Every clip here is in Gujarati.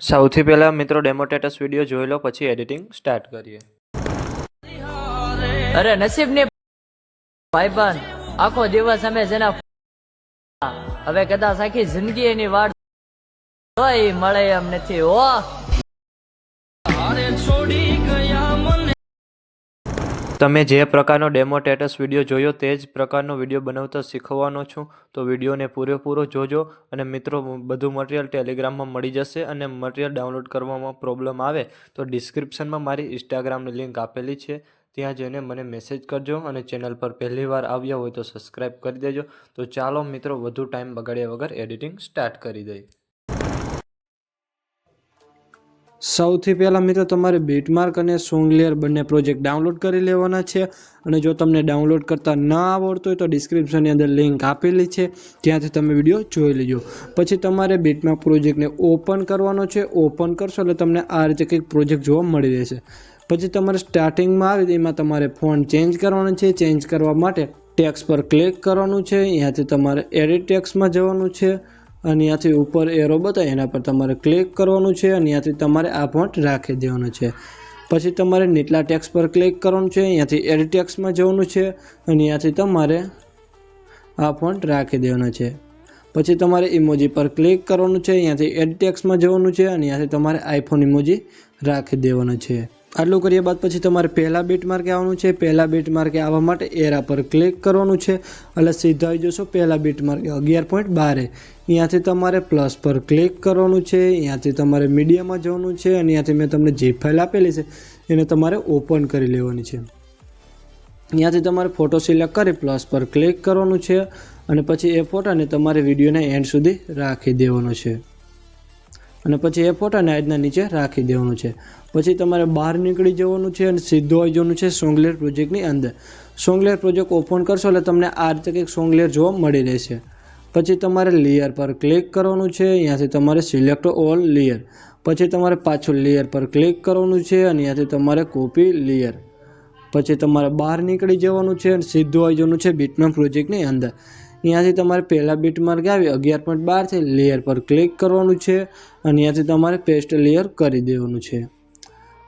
સૌથી પહેલા મિત્રો ડેમો સ્ટેટસ વિડીયો જોઈ લો, પછી એડિટિંગ સ્ટાર્ટ કરીએ. અરે નસીબની ભાઈબંધ, આખો દિવસ અમે જેના હવે કદાચ આખી જિંદગી એની વાડ તોય મળે એમ નથી. ઓ તમે જે પ્રકારનો ડેમો સ્ટેટસ વિડીયો જોયો તે જ પ્રકારનો વિડીયો બનાવતા શીખવાનો છું, તો વિડીયોને પૂરેપૂરો જોજો. અને મિત્રો, બધું મટીરિયલ ટેલિગ્રામમાં મળી જશે. અને મટીરિયલ ડાઉનલોડ કરવામાં પ્રોબ્લેમ આવે તો ડિસ્ક્રિપ્શનમાં મારી ઇન્સ્ટાગ્રામની લિંક આપેલી છે, ત્યાં જઈને મને મેસેજ કરજો. અને ચેનલ પર પહેલી વાર આવ્યા હોય તો સબસ્ક્રાઈબ કરી દેજો. તો ચાલો મિત્રો, વધુ ટાઈમ બગાડ્યા વગર એડિટિંગ સ્ટાર્ટ કરી દઈએ. સૌથી પહેલાં મિત્રો, તમારે બીટમાર્ક અને સોંગલેયર બંને પ્રોજેક્ટ ડાઉનલોડ કરી લેવાના છે. અને જો તમને ડાઉનલોડ કરતા ન આવડતું હોય તો ડિસ્ક્રિપ્શનની અંદર લિંક આપેલી છે, ત્યાંથી તમે વિડીયો જોઈ લેજો. પછી તમારે બીટમાર્ક પ્રોજેક્ટને ઓપન કરવાનો છે. ઓપન કરશો એટલે તમને આ રીતે કંઈક પ્રોજેક્ટ જોવા મળી રહેશે. પછી તમારે સ્ટાર્ટિંગમાં આવે એમાં તમારે ફોન્ટ ચેન્જ કરવાનો છે. ચેન્જ કરવા માટે ટેક્સ્ટ પર ક્લિક કરવાનું છે. અહીંયાથી તમારે એડિટ ટેક્સ્ટમાં જવાનું છે. અને અહીંયાથી ઉપર એરો બતાવે એના પર તમારે ક્લિક કરવાનું છે. અને અહીંયાથી તમારે આ ફોન્ટ રાખી દેવાનું છે. પછી તમારે નીચલા ટેક્સ્ટ પર ક્લિક કરવાનું છે. અહીંયાથી એડિટ ટેક્સ્ટમાં જવાનું છે. અને અહીંયાથી તમારે આ ફોન્ટ રાખી દેવાનો છે. પછી તમારે ઇમોજી પર ક્લિક કરવાનું છે. અહીંયાથી એડિટ ટેક્સ્ટમાં જવાનું છે. અને અહીંયાથી તમારે આઈફોન ઇમોજી રાખી દેવાનો છે. આટલું કર્યા બાદ પછી તમારે પહેલા બીટમાર્કે આવવાનું છે. પહેલા બીટમાર્કે આવવા માટે એરા પર ક્લિક કરવાનું છે. એટલે સીધા આવી જશો પહેલા બીટમાર્કે 11.12. અહીંયાથી તમારે પ્લસ પર ક્લિક કરવાનું છે. અહીંયાથી તમારે મીડિયામાં જવાનું છે. અને અહીંયાથી મેં તમને જે ફાઇલ આપેલી છે એને તમારે ઓપન કરી લેવાની છે. અહીંયાથી તમારે ફોટો સિલેક્ટ કરી પ્લસ પર ક્લિક કરવાનું છે. અને પછી એ ફોટાને તમારે વિડીયોના એન્ડ સુધી રાખી દેવાનો છે. અને પછી એ ફોટાને આજના નીચે રાખી દેવાનું છે. પછી તમારે બહાર નીકળી જવાનું છે અને સીધું આવી જવાનું છે સોંગલેયર પ્રોજેક્ટની અંદર. સોંગલેયર પ્રોજેક્ટ ઓપન કરશો એટલે તમને આ રીતે કંઈક સોંગલેયર જોવા મળી રહેશે. પછી તમારે લેયર પર ક્લિક કરવાનું છે. અહીંયાથી તમારે સિલેક્ટ ઓલ લેયર. પછી તમારે પાછું લેયર પર ક્લિક કરવાનું છે. અને અહીંયાથી તમારે કોપી લેયર. પછી તમારે બહાર નીકળી જવાનું છે અને સીધું આવી જવાનું છે બીટમાર્ક પ્રોજેક્ટની અંદર. અહીંયાથી તમારે પહેલા બીટમાર્ક આવી 11.12 થી લેયર પર ક્લિક કરવાનું છે. અને અહીંયાથી તમારે પેસ્ટ લેયર કરી દેવાનું છે.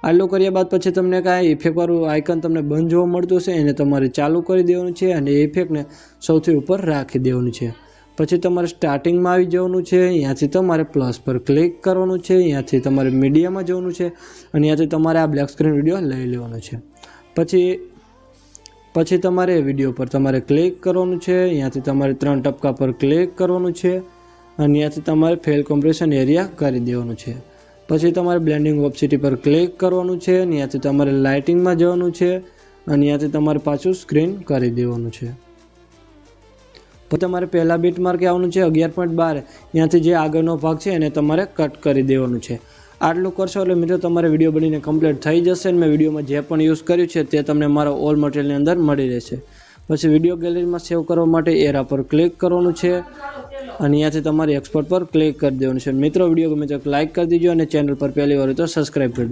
આટલું કર્યા બાદ પછી તમને કાંઈ ઇફેક્ટવાળું આઇકન તમને બંધ જોવા મળતું હશે, એને તમારે ચાલુ કરી દેવાનું છે. અને એ ઇફેક્ટને સૌથી ઉપર રાખી દેવાનું છે. પછી તમારે સ્ટાર્ટિંગમાં આવી જવાનું છે. અહીંયાથી તમારે પ્લસ પર ક્લિક કરવાનું છે. અહીંયાથી તમારે મીડિયામાં જવાનું છે. અને અહીંયાથી તમારે આ બ્લેક સ્ક્રીન વિડીયો લઈ લેવાનો છે. પછી તમારે વિડીયો પર તમારે ક્લિક કરવાનું છે. અહીંયાથી તમારે 3 ટપકા પર ક્લિક કરવાનું છે. અને અહીંયાથી તમારે ફેલ કોમ્પ્રેશન એરિયા કરી દેવાનું છે. પછી તમારે બ્લેન્ડિંગ ઓપ્સિટી પર ક્લિક કરવાનું છે. અહીંયાથી તમારે લાઇટિંગમાં જવાનું છે. અને અહીંયાથી તમારે પાછું સ્ક્રીન કરી દેવાનું છે. પછી તમારે પહેલા બીટમાર્કે આવવાનું છે 11.12. અહીંયાથી જે આગળનો ભાગ છે એને તમારે કટ કરી દેવાનું છે. આટલું કરશો એટલે મિત્રો તમારે વિડીયો બનીને કમ્પ્લીટ થઈ જશે. અને મેં વિડીયોમાં જે પણ યુઝ કર્યું છે તે તમને મારા ઓલ મટીરિયલની અંદર મળી રહેશે. પછી વિડીયો ગેલેરીમાં સેવ કરવા માટે એરા પર ક્લિક કરવાનું છે. અને અહીંયાથી તમારે એક્સપોર્ટ પર ક્લિક કરી દેવાનું છે. મિત્રો, વિડીયો ગમે તો લાઇક કરી દેજો અને ચેનલ પર પહેલી વાર હોય તો સબસ્ક્રાઈબ કરી દેજો.